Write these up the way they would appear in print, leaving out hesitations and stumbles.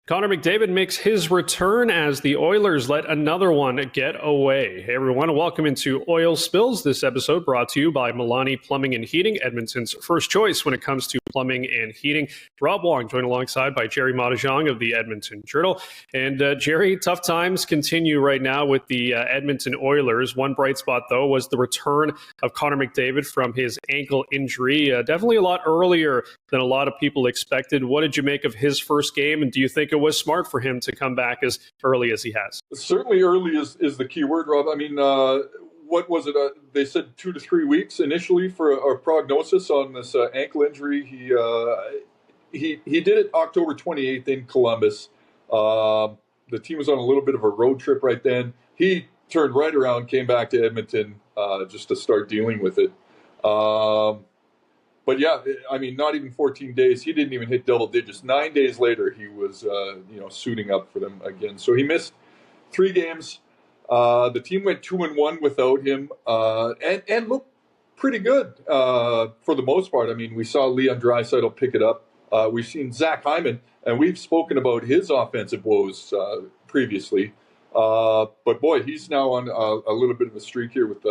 Connor McDavid makes his return as the Oilers let another one get away. Hey everyone, welcome into Oil Spills. This episode brought to you by Milani Plumbing and Heating, Edmonton's first choice when it comes to plumbing and heating. Rob Wong joined alongside by Gerry Moddejonge of the Edmonton Journal. And Gerry, tough times continue right now with the Edmonton Oilers. One bright spot, though, was the return of Connor McDavid from his ankle injury. Definitely a lot earlier than a lot of people expected. What did you make of his first game, and do you think it was smart for him to come back as early as he has? Certainly early is the key word, Rob. I mean, what was it? They said 2 to 3 weeks initially for a prognosis on this ankle injury. He did it October 28th in Columbus. The team was on a little bit of a road trip right then. He turned right around, came back to Edmonton just to start dealing with it. But yeah, I mean, not even 14 days. He didn't even hit double digits. 9 days later, he was, suiting up for them again. So he missed 3 games. The team went 2-1 without him, and looked pretty good for the most part. I mean, we saw Leon Draisaitl pick it up. We've seen Zach Hyman, and we've spoken about his offensive woes previously. But boy, he's now on a little bit of a streak here with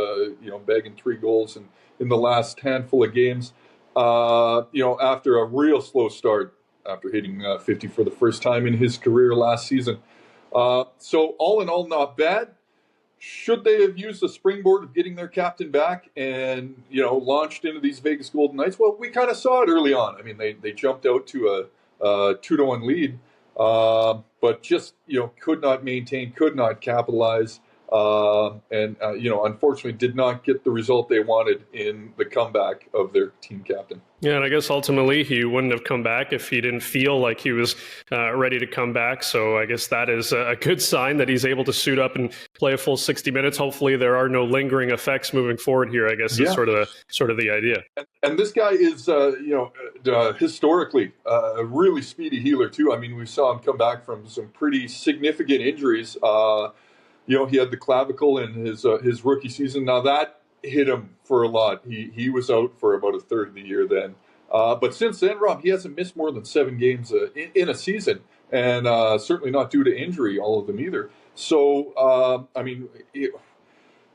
bagging 3 goals in the last handful of games. After a real slow start, after hitting 50 for the first time in his career last season. So all in all, not bad. Should they have used the springboard of getting their captain back and, launched into these Vegas Golden Knights? Well, we kind of saw it early on. I mean, they jumped out to a 2-1 lead, but just, could not maintain, could not capitalize. Unfortunately did not get the result they wanted in the comeback of their team captain. Yeah, and I guess ultimately he wouldn't have come back if he didn't feel like he was ready to come back. So I guess that is a good sign that he's able to suit up and play a full 60 minutes. Hopefully there are no lingering effects moving forward here, I guess is sort of the idea. And this guy is, historically a really speedy healer too. I mean, we saw him come back from some pretty significant injuries. He had the clavicle in his rookie season. Now that hit him for a lot. He was out for about a third of the year then. But since then, Rob, he hasn't missed more than 7 games in a season, and certainly not due to injury, all of them either. So,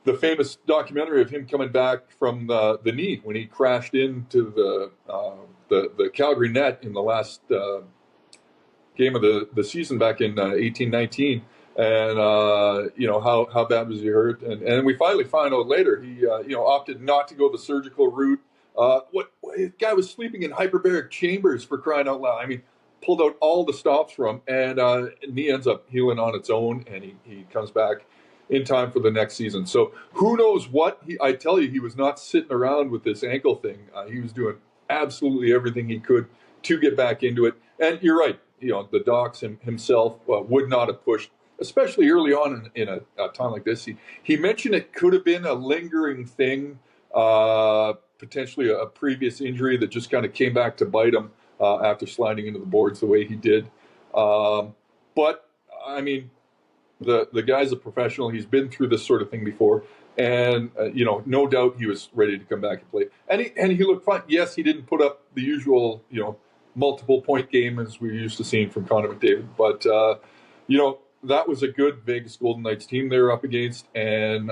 the famous documentary of him coming back from the knee when he crashed into the Calgary net in the last game of the season back in 18-19. And, how bad was he hurt? And we finally found out later he, opted not to go the surgical route. The guy was sleeping in hyperbaric chambers, for crying out loud. I mean, pulled out all the stops from him, and knee ends up healing on its own, and he comes back in time for the next season. So who knows what? I tell you, he was not sitting around with this ankle thing. He was doing absolutely everything he could to get back into it. And you're right, the docs himself would not have pushed, especially early on in a time like this. He mentioned it could have been a lingering thing, potentially a previous injury that just kind of came back to bite him after sliding into the boards the way he did. But, I mean, the guy's a professional. He's been through this sort of thing before. And, no doubt he was ready to come back and play. And he looked fine. Yes, he didn't put up the usual, multiple-point game as we're used to seeing from Connor McDavid. But, that was a good Vegas Golden Knights team they were up against, and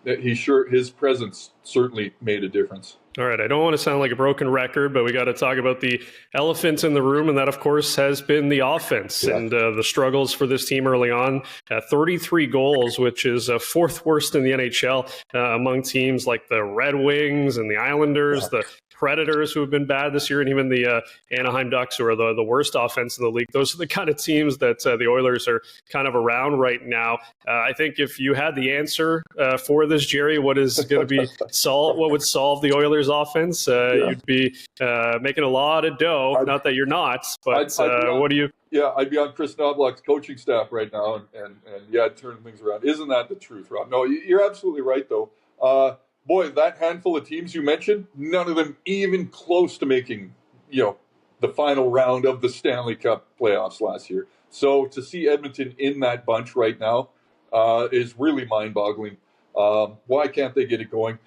his presence certainly made a difference. All right, I don't want to sound like a broken record, but we got to talk about the elephant in the room, and that, of course, has been the offense and the struggles for this team early on. 33 goals, which is 4th worst in the NHL among teams like the Red Wings and the Islanders, the Predators, who have been bad this year, and even the Anaheim Ducks, who are the worst offense in the league. Those are the kind of teams that the Oilers are kind of around right now. I think if you had the answer for this, Gerry, what is going to be what would solve the Oilers offense? You'd be making a lot of dough. Not that you're not, but what do you? Yeah, I'd be on Chris Knobloch's coaching staff right now, and turn things around. Isn't that the truth, Rob? No, you're absolutely right, though. Boy, that handful of teams you mentioned, none of them even close to making, the final round of the Stanley Cup playoffs last year. So to see Edmonton in that bunch right now is really mind-boggling. Why can't they get it going?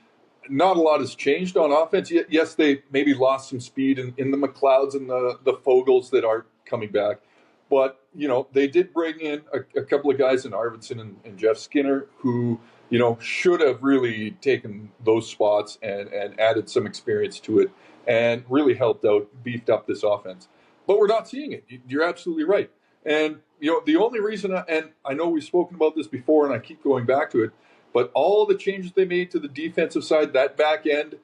Not a lot has changed on offense. Yes, they maybe lost some speed in the McLeods and the Fogels that aren't coming back. But, they did bring in a couple of guys in Arvidsson and Jeff Skinner who, should have really taken those spots and added some experience to it and really helped out, beefed up this offense. But we're not seeing it. You're absolutely right. And, the only reason, and I know we've spoken about this before and I keep going back to it, but all the changes they made to the defensive side, that back end,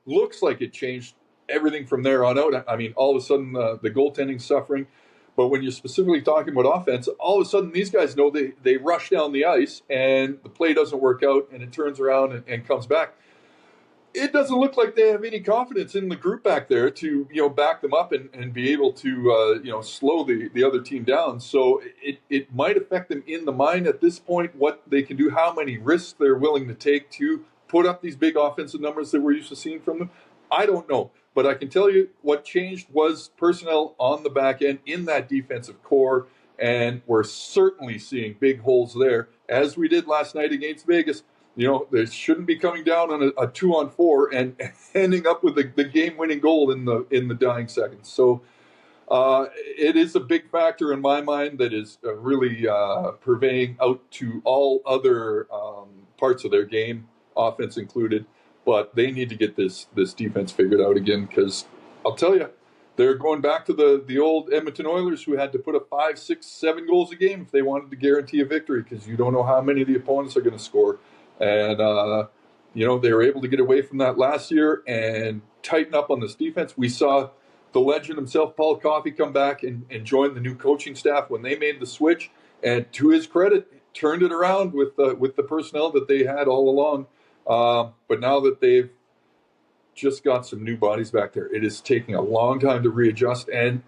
looks like it changed everything from there on out. I mean, all of a sudden the goaltending's suffering. But when you're specifically talking about offense, all of a sudden these guys know they rush down the ice and the play doesn't work out and it turns around and comes back. It doesn't look like they have any confidence in the group back there to, back them up and be able to, slow the other team down. So it might affect them in the mind at this point, what they can do, how many risks they're willing to take to put up these big offensive numbers that we're used to seeing from them. I don't know. But I can tell you what changed was personnel on the back end in that defensive core. And we're certainly seeing big holes there, as we did last night against Vegas. They shouldn't be coming down on a 2-on-4 and ending up with the game-winning goal in the dying seconds. So it is a big factor in my mind that is really purveying out to all other parts of their game, offense included. But they need to get this defense figured out again, because I'll tell you, they're going back to the old Edmonton Oilers, who had to put up 5, 6, 7 goals a game if they wanted to guarantee a victory, because you don't know how many of the opponents are going to score. And, they were able to get away from that last year and tighten up on this defense. We saw the legend himself, Paul Coffey, come back and join the new coaching staff when they made the switch. And to his credit, turned it around with the personnel that they had all along. But now that they've just got some new bodies back there, it is taking a long time to readjust, and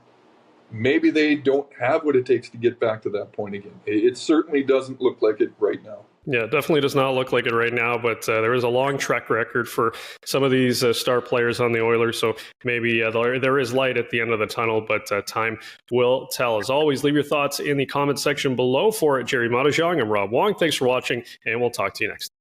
maybe they don't have what it takes to get back to that point again. It certainly doesn't look like it right now. Yeah, definitely does not look like it right now, but there is a long track record for some of these star players on the Oilers, so maybe there is light at the end of the tunnel, but time will tell. As always, leave your thoughts in the comment section below. For Gerry Moddejonge, I'm Rob Wong. Thanks for watching, and we'll talk to you next.